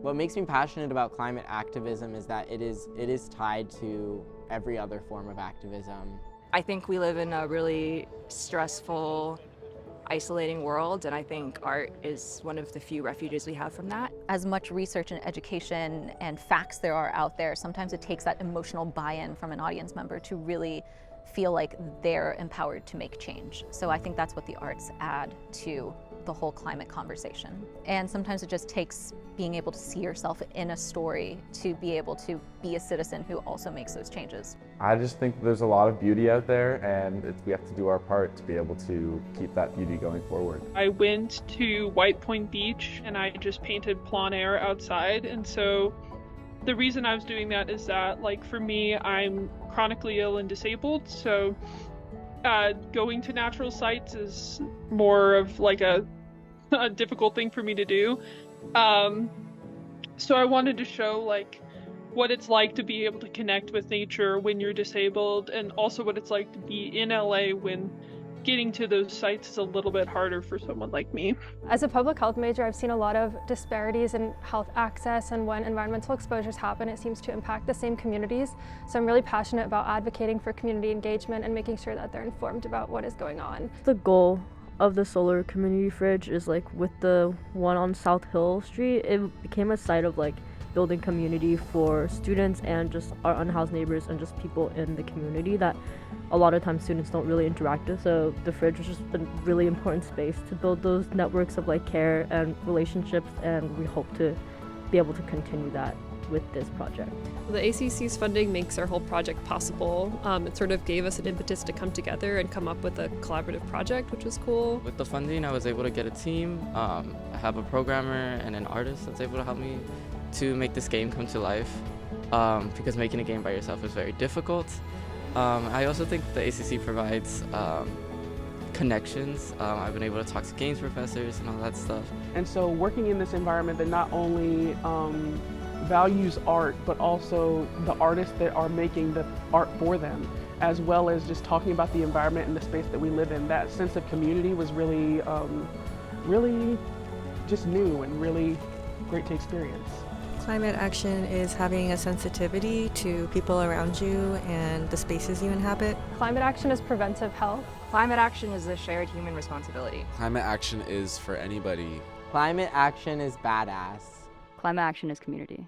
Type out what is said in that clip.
What makes me passionate about climate activism is that it is tied to every other form of activism. I think we live in a really stressful, isolating world, and I think art is one of the few refuges we have from that. As much research and education and facts there are out there, sometimes it takes that emotional buy-in from an audience member to really feel like they're empowered to make change. So I think that's what the arts add to the whole climate conversation. And sometimes it just takes being able to see yourself in a story to be able to be a citizen who also makes those changes. I just think there's a lot of beauty out there, and we have to do our part to be able to keep that beauty going forward. I went to White Point Beach and I just painted plein air outside, and so the reason I was doing that is that, like, for me, I'm chronically ill and disabled, so going to natural sites is more of like a difficult thing for me to do. So I wanted to show like what it's like to be able to connect with nature when you're disabled, and also what it's like to be in LA when getting to those sites is a little bit harder for someone like me. As a public health major, I've seen a lot of disparities in health access, and when environmental exposures happen, it seems to impact the same communities. So I'm really passionate about advocating for community engagement and making sure that they're informed about what is going on. The goal of the solar community fridge is like with the one on South Hill Street, it became a site of like building community for students and just our unhoused neighbors and just people in the community that a lot of times students don't really interact with. So the fridge was just a really important space to build those networks of like care and relationships, and we hope to be able to continue that with this project. The ACC's funding makes our whole project possible. It sort of gave us an impetus to come together and come up with a collaborative project, which was cool. With the funding, I was able to get a team. I have a programmer and an artist that's able to help me to make this game come to life, because making a game by yourself is very difficult. I also think the ACC provides connections. I've been able to talk to games professors and all that stuff. And so working in this environment that not only values art, but also the artists that are making the art for them, as well as just talking about the environment and the space that we live in, that sense of community was really, really just new and really great to experience. Climate action is having a sensitivity to people around you and the spaces you inhabit. Climate action is preventive health. Climate action is a shared human responsibility. Climate action is for anybody. Climate action is badass. Climate action is community.